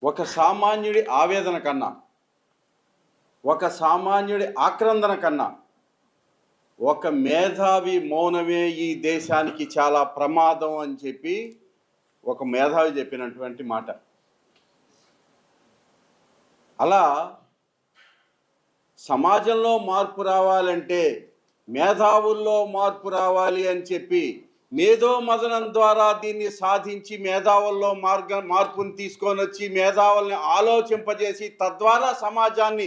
ఒక సామాన్యుడి ఆవేదన కన్నా, ఒక సామాన్యుడి ఆక్రందన కన్నా ఒక మేధావి మౌనమే ఈ దేశానికి చాలా ప్రమాదం అని చెప్పి ఒక మేధావి చెప్పినటువంటి మాట. అలా సమాజంలో మార్పు రావాలంటే మేధావుల్లో మార్పు రావాలి అని చెప్పి మేధో మదనం ద్వారా దీన్ని సాధించి మేధావుల్లో మార్పుని తీసుకొని వచ్చి మేధావుల్ని ఆలోచింపజేసి తద్వారా సమాజాన్ని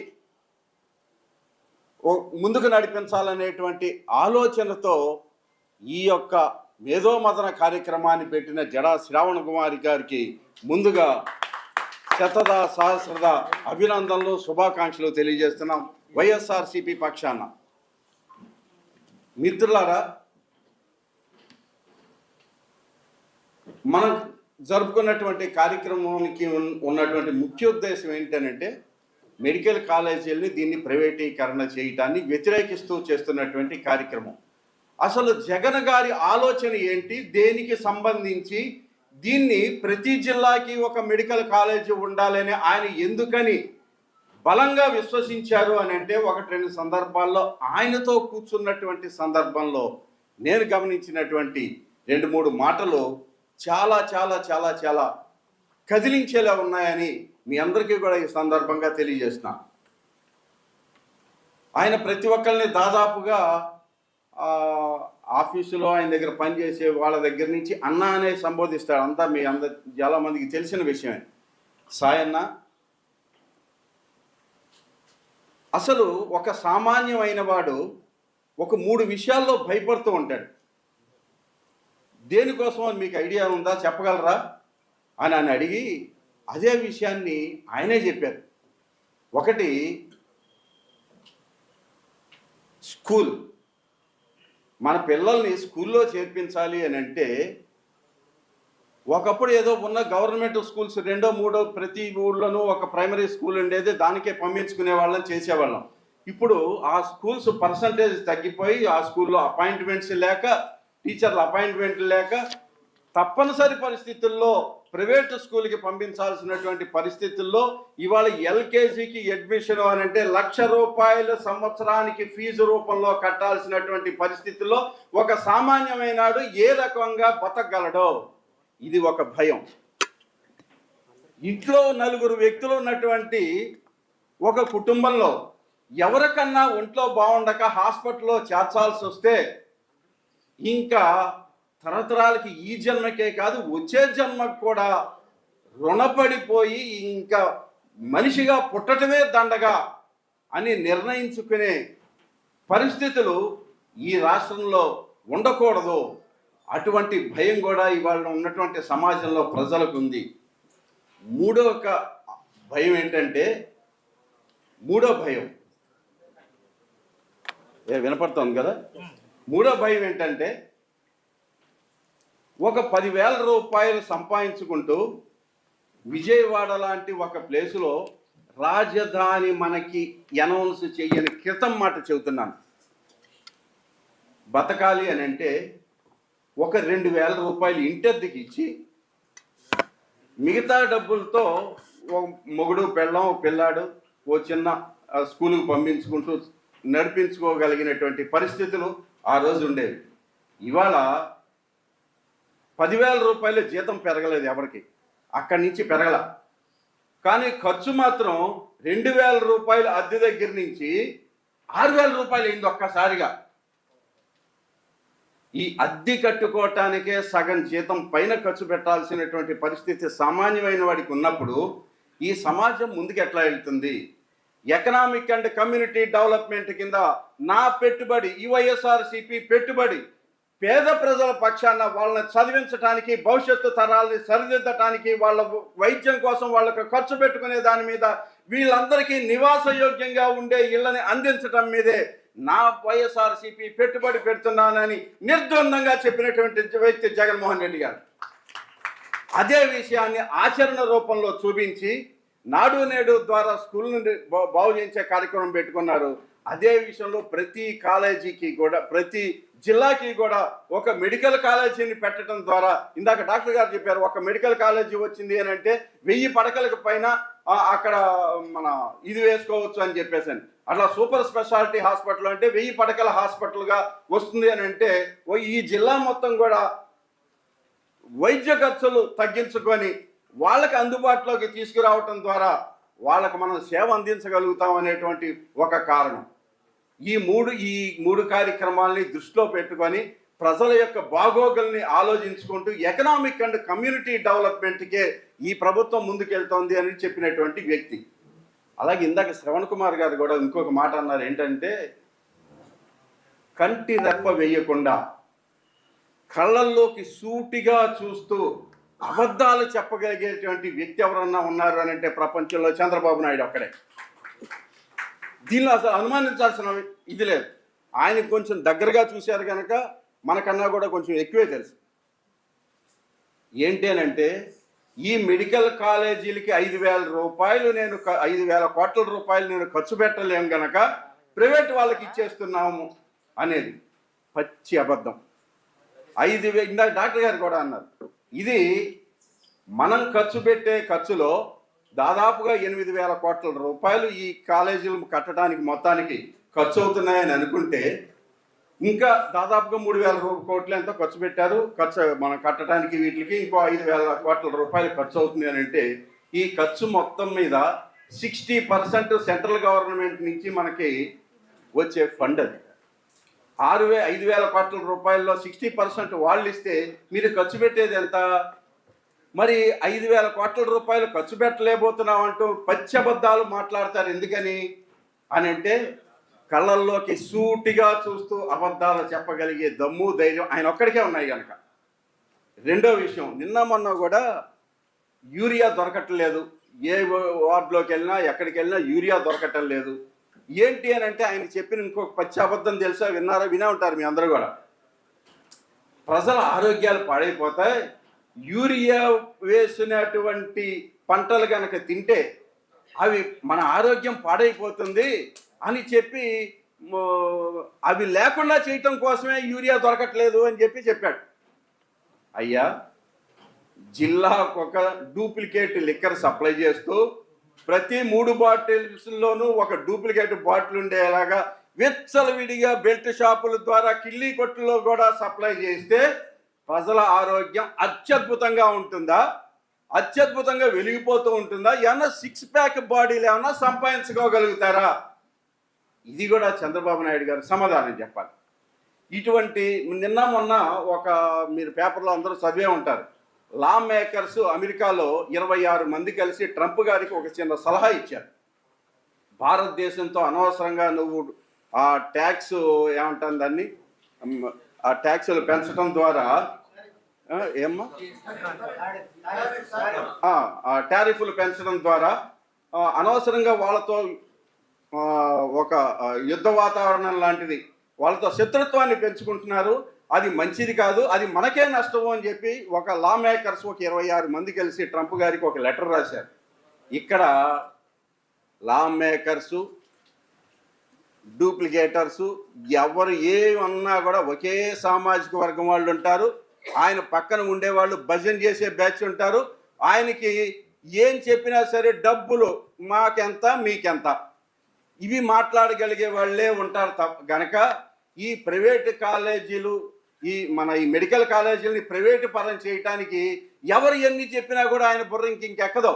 ముందుకు నడిపించాలనేటువంటి ఆలోచనతో ఈ యొక్క మేధో మదన కార్యక్రమాన్ని పెట్టిన జడా శ్రావణ కుమారి గారికి ముందుగా శతదా సహస్రద అభినందనలు శుభాకాంక్షలు తెలియజేస్తున్నాం వైఎస్ఆర్సీపీ పక్షాన. మిత్రులారా, మనం జరుపుకున్నటువంటి కార్యక్రమానికి ఉన్నటువంటి ముఖ్య ఉద్దేశం ఏంటంటే మెడికల్ కాలేజీలని దీన్ని ప్రైవేటీకరణ చేయటాన్ని వ్యతిరేకిస్తూ చేస్తున్నటువంటి కార్యక్రమం. అసలు జగన్ గారి ఆలోచన ఏంటి, దేనికి సంబంధించి దీన్ని ప్రతి జిల్లాకి ఒక మెడికల్ కాలేజీ ఉండాలని ఆయన ఎందుకని బలంగా విశ్వసించారు అని అంటే ఒకటి రెండు సందర్భాల్లో ఆయనతో కూర్చున్నటువంటి సందర్భంలో నేను గమనించినటువంటి రెండు మూడు మాటలు చాలా చాలా చాలా చాలా కదిలించేలా ఉన్నాయని మీ అందరికీ కూడా ఈ సందర్భంగా తెలియజేస్తున్నా. ఆయన ప్రతి ఒక్కరిని దాదాపుగా ఆఫీసులో ఆయన దగ్గర పనిచేసే వాళ్ళ దగ్గర నుంచి అన్న అనే సంబోధిస్తాడు. అంతా మీ చాలా మందికి తెలిసిన విషయమే. సాయన్న అసలు ఒక సామాన్యమైన వాడు ఒక 3 విషయాల్లో భయపడుతూ ఉంటాడు. దేనికోసం అని మీకు ఐడియా ఉందా, చెప్పగలరా అని అడిగి అదే విషయాన్ని ఆయనే చెప్పారు. ఒకటి స్కూల్. మన పిల్లల్ని స్కూల్లో చేర్పించాలి అని అంటే ఒకప్పుడు ఏదో ఉన్న గవర్నమెంట్ స్కూల్స్ 2, 3 ప్రతి ఊళ్ళోనూ ఒక ప్రైమరీ స్కూల్ ఉండేది, దానికే పంపించుకునే వాళ్ళని చేసేవాళ్ళం. ఇప్పుడు ఆ స్కూల్స్ పర్సంటేజ్ తగ్గిపోయి ఆ స్కూల్లో అపాయింట్మెంట్స్ లేక, టీచర్ల అపాయింట్మెంట్లు లేక తప్పనిసరి పరిస్థితుల్లో ప్రైవేట్ స్కూల్కి పంపించాల్సినటువంటి పరిస్థితుల్లో ఇవాళ ఎల్కేజీకి అడ్మిషన్ అని అంటే ₹1,00,000 సంవత్సరానికి ఫీజు రూపంలో కట్టాల్సినటువంటి పరిస్థితుల్లో ఒక సామాన్యమైనాడు ఏ రకంగా బతకగలడో ఇది ఒక భయం. ఇంట్లో 4 వ్యక్తులు ఉన్నటువంటి ఒక కుటుంబంలో ఎవరికన్నా ఒంట్లో బాగుండక హాస్పిటల్లో చేర్చాల్సి వస్తే ఇంకా తరతరాలకి ఈ జన్మకే కాదు వచ్చే జన్మకు కూడా రుణపడిపోయి ఇంకా మనిషిగా పుట్టటమే దండగా అని నిర్ణయించుకునే పరిస్థితులు ఈ రాష్ట్రంలో ఉండకూడదు. అటువంటి భయం కూడా ఇవాళ ఉన్నటువంటి సమాజంలో ప్రజలకు ఉంది. మూడో భయం ఏంటంటే, మూడో భయం వినపడుతోంది కదా, మూడో భయం ఏంటంటే ఒక ₹10,000 సంపాదించుకుంటూ విజయవాడ లాంటి ఒక ప్లేసులో రాజధాని మనకి అనౌన్స్ చేయని క్రితం మాట చెబుతున్నాను. బతకాలి అని అంటే ఒక ₹2,000 ఇంటద్దెకి ఇచ్చి మిగతా డబ్బులతో మొగుడు పెళ్ళం పిల్లాడు ఓ చిన్న స్కూలుకు పంపించుకుంటూ నడిపించుకోగలిగినటువంటి పరిస్థితులు ఆ రోజు ఉండేవి. ఇవాళ ₹10,000 జీతం పెరగలేదు ఎవరికి, అక్కడి నుంచి పెరగల. కానీ ఖర్చు మాత్రం ₹2,000 అద్దె దగ్గర నుంచి ₹6,000 అయింది ఒక్కసారిగా. ఈ అద్దె కట్టుకోవటానికే సగం జీతం పైన ఖర్చు పెట్టాల్సినటువంటి పరిస్థితి సామాన్యమైన వాడికి ఉన్నప్పుడు ఈ సమాజం ముందుకు ఎట్లా వెళ్తుంది? ఎకనామిక్ అండ్ కమ్యూనిటీ డెవలప్మెంట్ కింద నా పెట్టుబడి, ఈ వైఎస్ఆర్సీపీ పెట్టుబడి పేద ప్రజల పక్షాన వాళ్ళని చదివించడానికి, భవిష్యత్తు తరాలని సరిదిద్దటానికి, వాళ్ళ వైద్యం కోసం వాళ్ళకు ఖర్చు పెట్టుకునే దాని మీద, వీళ్ళందరికీ నివాసయోగ్యంగా ఉండే ఇళ్ళని అందించడం మీదే నా వైఎస్ఆర్సీపీ పెట్టుబడి పెడుతున్నానని నిర్ద్వందంగా చెప్పినటువంటి వ్యక్తి జగన్మోహన్ రెడ్డి గారు. అదే విషయాన్ని ఆచరణ రూపంలో చూపించి నాడు నేడు ద్వారా స్కూల్ నుండి బాగు చేయించే కార్యక్రమం పెట్టుకున్నారు. అదే విషయంలో ప్రతి కాలేజీకి కూడా, ప్రతి జిల్లాకి కూడా ఒక మెడికల్ కాలేజీని పెట్టడం ద్వారా, ఇందాక డాక్టర్ గారు చెప్పారు ఒక మెడికల్ కాలేజీ వచ్చింది అని అంటే 1000 పడకలకు పైన అక్కడ మన ఇది వేసుకోవచ్చు అని చెప్పేసి, అట్లా సూపర్ స్పెషాలిటీ హాస్పిటల్ అంటే 1000 పడకల హాస్పిటల్గా వస్తుంది అని అంటే ఈ జిల్లా మొత్తం కూడా వైద్య ఖర్చులు తగ్గించుకొని వాళ్ళకి అందుబాటులోకి తీసుకురావటం ద్వారా వాళ్ళకు మనం సేవ అందించగలుగుతాం అనేటువంటి ఒక కారణం. ఈ మూడు కార్యక్రమాలని దృష్టిలో పెట్టుకొని ప్రజల యొక్క బాగోగుల్ని ఆలోచించుకుంటూ ఎకనామిక్ అండ్ కమ్యూనిటీ డెవలప్మెంట్కే ఈ ప్రభుత్వం ముందుకెళ్తోంది అని చెప్పినటువంటి వ్యక్తి. అలాగే ఇందాక శ్రవణ్ కుమార్ గారు కూడా ఇంకొక మాట అన్నారు, ఏంటంటే కంటి రెప్ప వేయకుండా కళ్ళల్లోకి సూటిగా చూస్తూ అబద్ధాలు చెప్పగలిగేటువంటి వ్యక్తి ఎవరన్నా ఉన్నారు అని అంటే ప్రపంచంలో చంద్రబాబు నాయుడు ఒక్కడే. దీనిలో అసలు అనుమానించాల్సిన ఇది లేదు. ఆయన కొంచెం దగ్గరగా చూశారు కనుక మనకన్నా కూడా కొంచెం ఎక్కువే తెలుసు. ఏంటి అని అంటే ఈ మెడికల్ కాలేజీలకి 5,000 రూపాయలు 5,000 కోట్ల రూపాయలు నేను ఖర్చు పెట్టలేము కనుక ప్రైవేట్ వాళ్ళకి ఇచ్చేస్తున్నాము అనేది పచ్చి అబద్ధం. 5,000 ఇందాక డాక్టర్ గారు కూడా అన్నారు, ఇది మనం ఖర్చు పెట్టే ఖర్చులో దాదాపుగా 8,000 కోట్ల రూపాయలు ఈ కాలేజీలు కట్టడానికి మొత్తానికి ఖర్చు అవుతున్నాయని అనుకుంటే ఇంకా దాదాపుగా 3,000 కోట్లు ఎంతో ఖర్చు పెట్టారు. మనం కట్టడానికి వీటికి ఇంకో 5,000 కోట్ల రూపాయలు ఖర్చు అవుతుంది అని అంటే ఈ ఖర్చు మొత్తం మీద 60% సెంట్రల్ గవర్నమెంట్ నుంచి మనకి వచ్చే ఫండ్ అది. 5,000 కోట్ల రూపాయల్లో 60% వాళ్ళు ఇస్తే మీరు ఖర్చు పెట్టేది ఎంత? మరి 5,000 కోట్ల రూపాయలు ఖర్చు పెట్టలేకపోతున్నాం అంటూ పచ్చబద్ధాలు మాట్లాడతారు. ఎందుకని అని అంటే కళ్ళల్లోకి సూటిగా చూస్తూ అబద్ధాలు చెప్పగలిగే దమ్ము ధైర్యం ఆయన ఒక్కడికే ఉన్నాయి కనుక. రెండో విషయం, నిన్న మొన్న కూడా యూరియా దొరకట్లేదు, ఏ వార్డులోకి వెళ్ళినా ఎక్కడికి వెళ్ళినా యూరియా దొరకటం లేదు. ఏంటి అని అంటే ఆయన చెప్పిన ఇంకొక పచ్చి అబద్ధం తెలుసా? వినే ఉంటారు మీ అందరూ కూడా. ప్రజల ఆరోగ్యాలు పాడైపోతాయి, యూరియా వేసినటువంటి పంటలు కనుక తింటే అవి మన ఆరోగ్యం పాడైపోతుంది అని చెప్పి అవి లేకుండా చేయటం కోసమే యూరియా దొరకట్లేదు అని చెప్పాడు. అయ్యా, జిల్లాకు ఒక డూప్లికేట్ లిక్కర్ సప్లై చేస్తూ ప్రతి 3 బాటిల్స్లోనూ ఒక డూప్లికేట్ బాటిల్ ఉండేలాగా విచ్చలవిడిగా బెల్ట్ షాపుల ద్వారా కిల్లీ కొట్టులో కూడా సప్లై చేస్తే ప్రజల ఆరోగ్యం అత్యద్భుతంగా ఉంటుందా? అత్యద్భుతంగా వెలిగిపోతూ ఉంటుందా? ఏమన్నా 6 ప్యాక్ బాడీలు ఏమన్నా సంపాదించుకోగలుగుతారా? ఇది కూడా చంద్రబాబు నాయుడు గారు సమాధానం చెప్పాలి. ఇటువంటి నిన్న మొన్న మీరు పేపర్లో అందరూ చదివే ఉంటారు, లా మేకర్స్ అమెరికాలో 26 మంది కలిసి ట్రంప్ గారికి ఒక చిన్న సలహా ఇచ్చారు. భారతదేశంతో అనవసరంగా నువ్వు ఆ ట్యాక్స్ ఏమంటాను దాన్ని, ఆ ట్యాక్సులు పెంచడం ద్వారా టారిఫ్లు పెంచడం ద్వారా అనవసరంగా వాళ్ళతో ఒక యుద్ధ వాతావరణం లాంటిది, వాళ్ళతో శత్రుత్వాన్ని పెంచుకుంటున్నారు, అది మంచిది కాదు, అది మనకే నష్టం అని చెప్పి ఒక లా మేకర్స్ ఒక 26 మంది కలిసి ట్రంప్ గారికి ఒక లెటర్ రాశారు. ఇక్కడ లా మేకర్సు, డూప్లికేటర్సు ఎవరు ఏమన్నా కూడా ఒకే సామాజిక వర్గం వాళ్ళు ఉంటారు. ఆయన పక్కన ఉండేవాళ్ళు భజన చేసే బ్యాచ్ ఉంటారు. ఆయనకి ఏం చెప్పినా సరే డబ్బులు మాకెంత మీకెంత ఇవి మాట్లాడగలిగే వాళ్ళే ఉంటారు. గనక ఈ ప్రైవేటు కాలేజీలు ఈ మెడికల్ కాలేజీలని ప్రైవేటు పరం చేయటానికి ఎవరు ఎన్ని చెప్పినా కూడా ఆయన బుర్ర ఇంకెక్కదో.